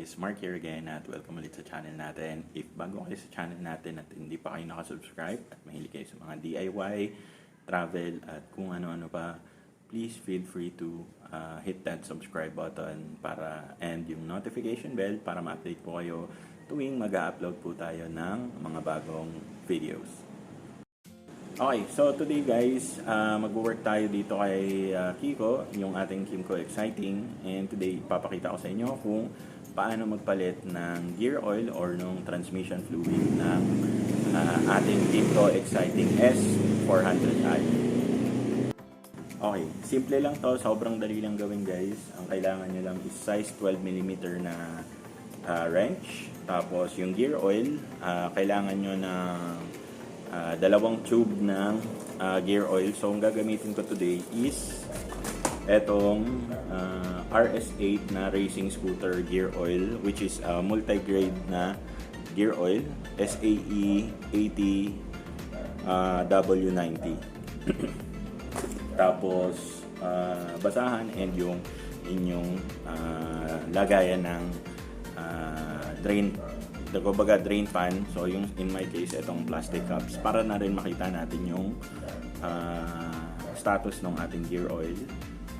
guys, Mark here again at welcome ulit sa channel natin. If bago kayo sa channel natin at hindi pa kayo nakasubscribe at mahilig kayo sa mga DIY, travel at kung ano-ano pa, please feel free to hit that subscribe button and yung notification bell para ma-update po kayo tuwing mag-upload po tayo ng mga bagong videos. Okay, so today guys, mag-work tayo dito kay Kiko, yung ating KYMCO Exciting, and today papakita ko sa inyo kung paano magpalit ng gear oil or ng transmission fluid ng ating KYMCO Exciting S400i. Okay, simple lang to, sobrang dali lang gawin guys. Ang kailangan nyo lang is size 12mm na wrench, tapos yung gear oil, kailangan nyo na dalawang tube ng gear oil. So, ang gagamitin ko today is etong RS8 na racing scooter gear oil, which is multi-grade na gear oil, SAE 80 W90. Tapos, basahan and yung inyong lagayan ng drain pan. So yung in my case itong plastic cups para na rin makita natin yung status ng ating gear oil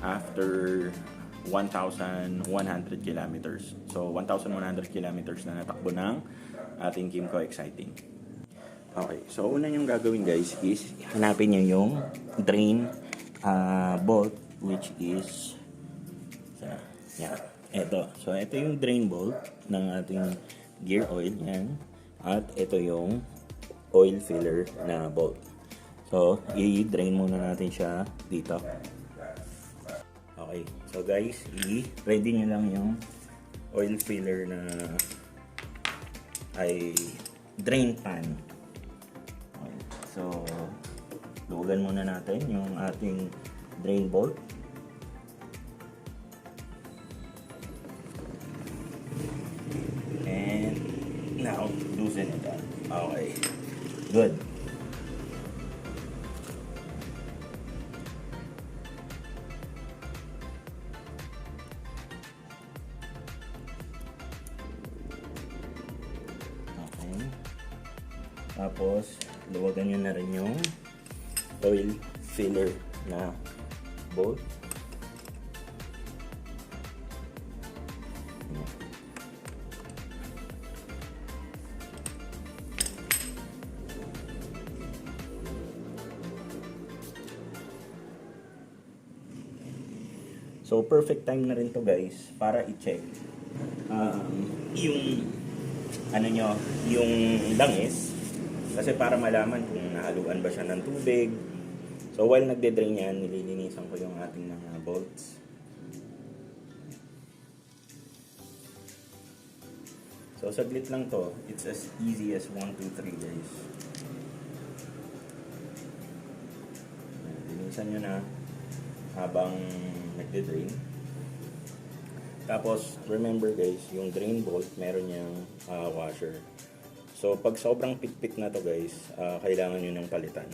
after 1,100 kilometers. So 1,100 kilometers na natakbo ng ating KYMCO Exciting. Okay, so una yung gagawin guys is hanapin nyo yung drain bolt, which is ito. So ito yung drain bolt ng ating gear oil, yan. At ito yung oil filler na bolt. So, i-drain muna natin siya dito. Okay. So guys, i-ready nyo lang yung oil filler na drain pan. Okay. So, luwagan muna natin yung ating drain bolt. Now, loosen it up. Okay. Good. Okay. Tapos, luwagan nyo na rin yung oil filler na bolt. So, perfect time na rin to guys para i-check yung langis, kasi para malaman kung nahaluan ba siya ng tubig. So, while nagde-drain yan, nililinisan ko yung ating mga bolts. So, saglit lang to. It's as easy as 1, 2, 3 guys. Linisan nyo na habang nagde-drain. Tapos, remember guys, yung drain bolt, meron niyang washer. So, pag sobrang pitpit na to guys, kailangan nyo nang palitan.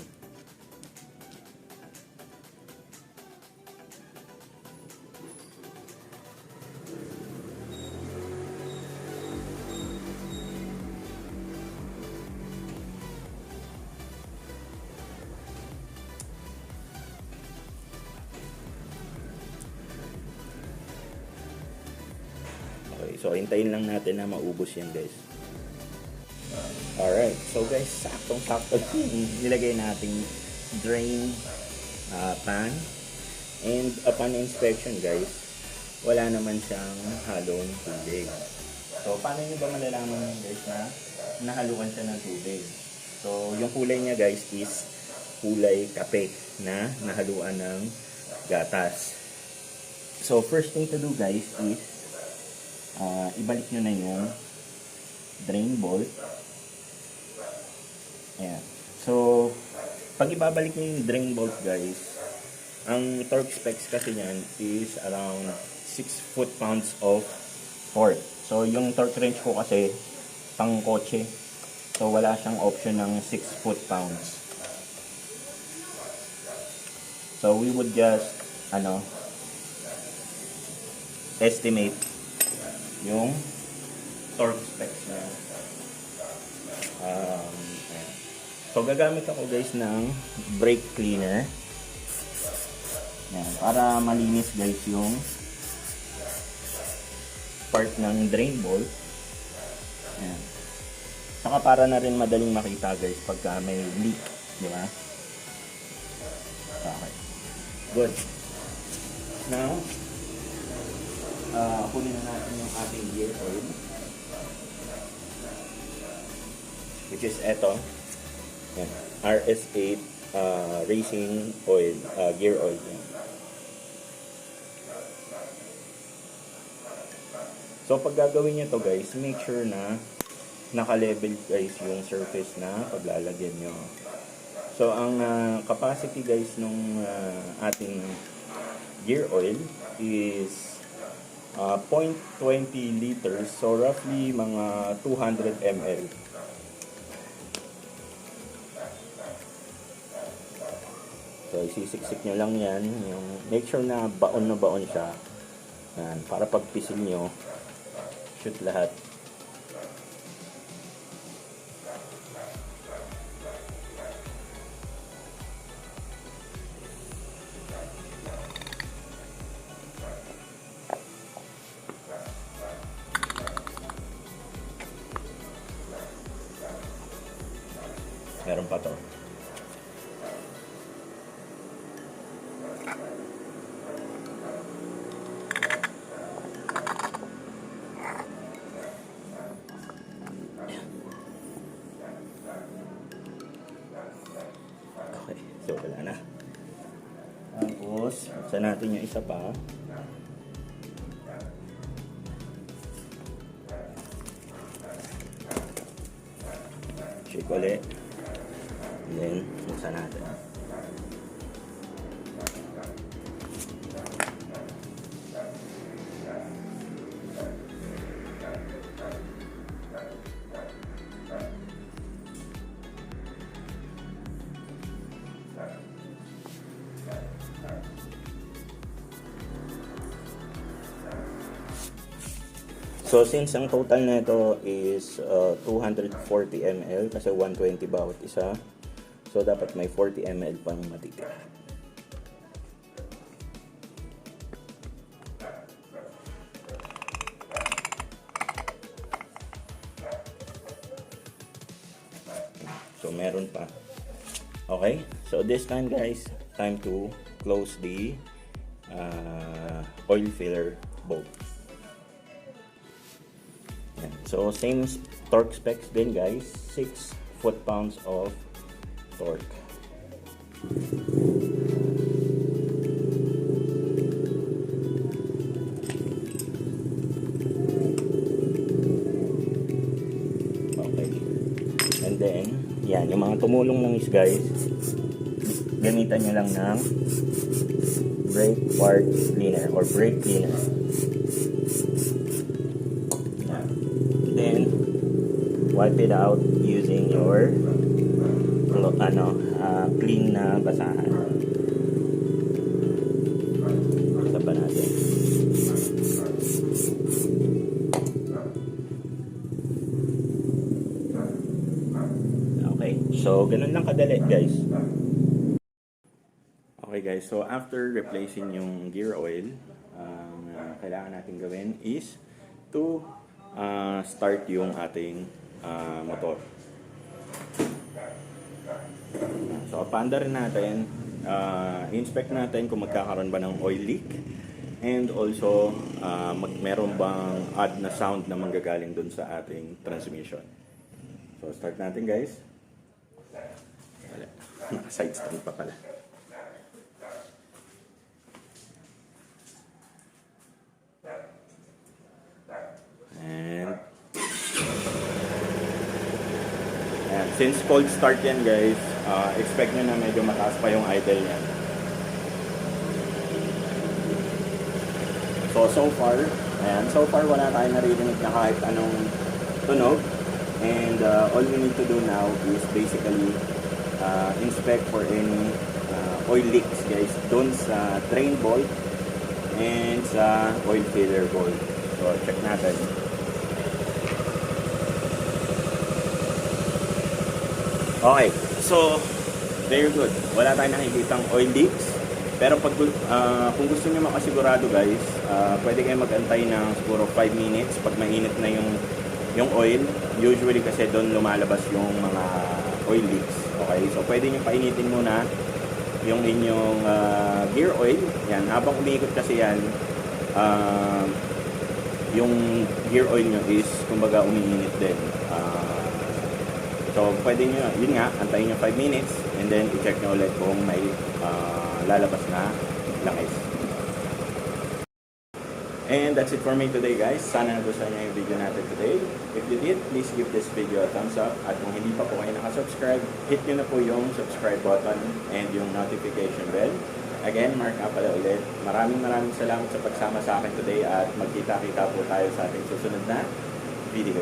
So, hintayin lang natin na maubos yan guys. Alright. So guys, saktong-sakto nilagay nating drain pan. And upon inspection guys, wala naman siyang halong tubig. So, paano nyo ba malalaman guys na nahaluan siya ng tubig? So, yung kulay niya guys is kulay kape na nahaluan ng gatas. So, first thing to do guys is ibalik nyo na yung drain bolt. Ayan. So, pag ibabalik nyo yung drain bolt guys, ang torque specs kasi nyan is around 6 foot-pounds of torque. So, yung torque wrench ko kasi pang kotse. So, wala siyang option ng 6 foot-pounds. So, we would just estimate yung torque specs na. Ayan. So gagamit ako guys ng brake cleaner. Ayan, para malinis guys yung part ng drain bolt. Ayan. Saka para na rin madaling makita guys pagka may leak, di ba? Okay. Good. Now, kunin na natin yung ating gear oil. Which is eto. Yan. RS8 racing oil, gear oil. Yan. So pag gagawin nyo to guys, make sure na naka-level guys yung surface na paglalagyan nyo. So ang capacity guys nung ating gear oil is 0.20 liters, so roughly mga 200 ml. So isisiksik nyo lang yan, yung make sure na baon siya. Yan, para pag pisil nyo, shoot lahat. Meron pa to. Okay, so wala na. Tapos, buksan natin yung isa pa. Check ulit. Then, buksan natin. So, since ang total na ito is 240 ml, kasi 120 bawat isa, so dapat may 40 ml pang matitira. So, meron pa. Okay, so this time guys, time to close the oil filler bolt. So, same torque specs din guys, 6 foot-pounds of torque. Okay. And then, yan, yung mga tumulong lang is guys, gamitan nyo lang ng brake part cleaner or brake cleaner. Then wipe it out using your clean na basahan. Isa pa natin. Okay, so ganun lang kadali guys. Okay guys, so after replacing yung gear oil, kailangan natin gawin is to start yung ating motor. So, paanda rin natin, inspect natin kung magkakaroon ba ng oil leak, and also meron bang odd na sound na manggagaling dun sa ating transmission. So, start natin guys. Side stand pa pala. Since cold start yan guys, expect nyo na medyo mataas pa yung idle yan. So far wala tayong naririnig na kahit anong tunog. And all we need to do now is basically inspect for any oil leaks guys, dun sa drain bolt and sa oil filler bolt. So check natin. Okay, so very good. Wala tayong nakikitang oil leaks. Pero pag, kung gusto niyo makasigurado guys, pwede kayo mag-antay ng siguro 5 minutes pag mainit na yung oil. Usually kasi doon lumalabas yung mga oil leaks. Okay, so pwede niyo painitin muna yung inyong gear oil. Yan, habang umiikot kasi yan, yung gear oil nyo is kumbaga umiinit din. So pwede nyo, yun nga, antayin nyo 5 minutes and then i-check nyo ulit kung may lalabas na langis. And that's it for me today guys. Sana nagustuhan nyo yung video natin today. If you did, please give this video a thumbs up. At kung hindi pa po kayo nakasubscribe, hit nyo na po yung subscribe button and yung notification bell. Again, Mark nga pala ulit. Maraming salamat sa pagsama sa akin today at magkita-kita po tayo sa ating susunod na video.